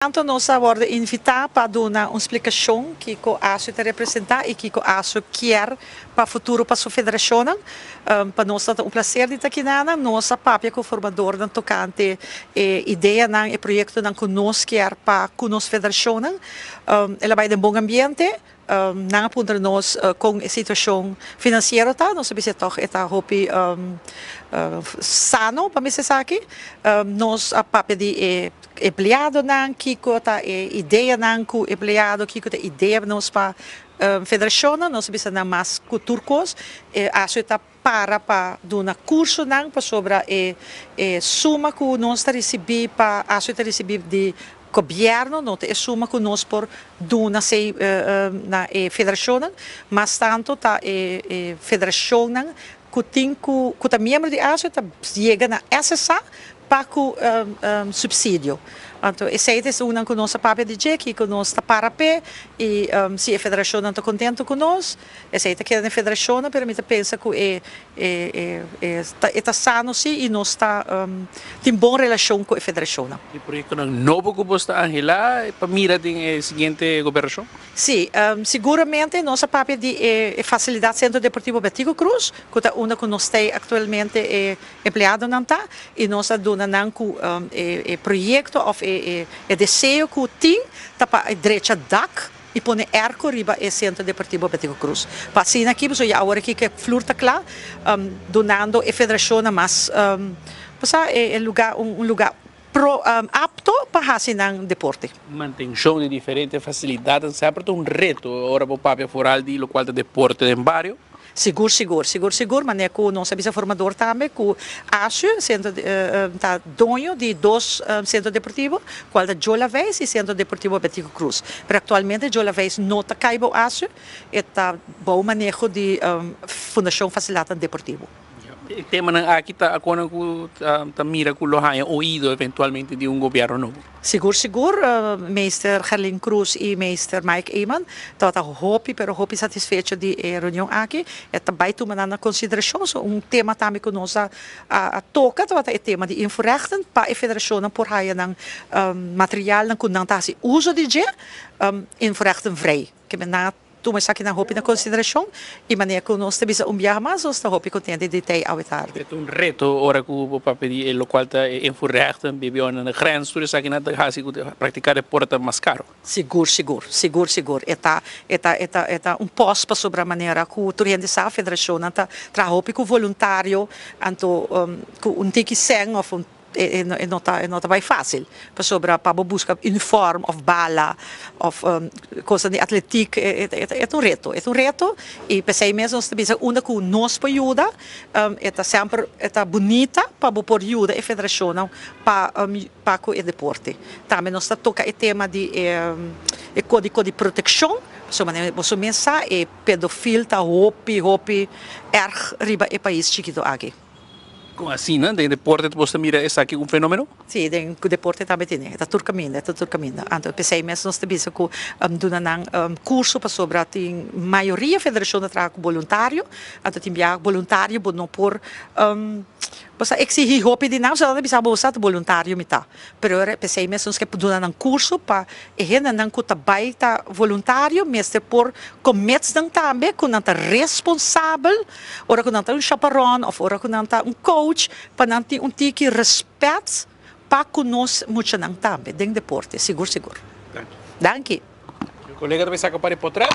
Tanto nós vamos invitar para dar uma explicação que o ASU te representar e que o ASU quer para o futuro para a sua federação. Para nós é um prazer de estar aqui. Nós, papel com o formador, tocante ideia e projeto que nós quer para a nossa federação. Ela vai em bom ambiente. Na ponta nós com a situação financeira nós sabemos que está hopi sano para me aqui nós a papel de empregado não que está ideia não que empregado que está ideia nós para federação nós sabemos na mais culturcos acho está para dar curso não para sobre suma que nós está recebendo para acho está recebendo de governo não é suma que nós por duna sei na federação mas tanto tá federação que tem que membro de ASU tá chega na acessar para o subsídio. Então, essa é uma que nós papel de que nós está para pé e se a federação não está contente com nós, essa é que a federação permite pensar que está sano sim e nós está tem boa relação com a federação. E por isso novo que você está Angela para mira a seguinte governação? Sim, seguramente nossa papel de facilidade Centro Deportivo Betico Cruz, que é uma que nós temos atualmente empregado não tá e nós dona não com projeto ou desejo que tem para a direita DAC e põe arco riba e Centro Deportivo Betico Cruz. Para assim aqui, so já agora que flirta lá, donando a federação mas um lugar apto para fazer um deporte. Manutenção de diferentes facilidades, sempre um reto agora para o papel foral de local de deporte de barrio. Seguro, mas é que nós sabemos formador também, que ASU, está dono de dois centros deportivos, qual é Jola Vez e Centro Deportivo Betico Cruz. Mas atualmente Jola Vez não está caindo ASU, está bom manejo de Fundação Facilidade Deportivo. O tema aqui está quando mira que lo haya oído eventualmente de um governo novo. Seguro, meester Gerlin Cruz e meester Mike Eman, dat hopi satisfeito de reunião aqui, é também tomando na consideração tema também que nós toca, dat é tema de invoerrechten para a federação por haya ng material ng kunang uso de invoerrechten vrij. Que mas aqui na roupa na consideração e maneira que nós temos viajar mais nós está roupa contente de ter ao tarde. É um reto ora que o papel de local está em Furrechten, bebeu na grande tudo isso aqui na casa praticar deporte mais caro. Seguro. É posto para sobre a maneira que o turista da federação está trabalhando com voluntário, então com tique sem ou não está bem fácil para buscar uniforme ou bala ou coisa de atlética é um reto e pensei mesmo nós temos uma que nos ajuda é sempre bonita para por ajuda a federação para o deporte também nós toca o tema de código de proteção você pensa é pedofil tá hopi erg riba e país chiquito aqui. Assim, né? De deporte, você mira esse aqui um fenômeno? Sim, o deporte também tem. Está tudo caminho. Então, pensei mesmo nós temos que curso para sobre a maioria da federação de trabalho voluntário. Então, tem voluntário, não por você exigir roupa de não, só bisa bolsa voluntário mita. Pero pensei mesmo que podemos dar curso para não que também tá voluntário, mas por cometes também que não tá responsável, ora que não tá chaperone, ou ora que não tá coach, para não ter tique respeito para que nós muito não também, dentro deporte, seguro. Danke. O colega também saca para o portrait?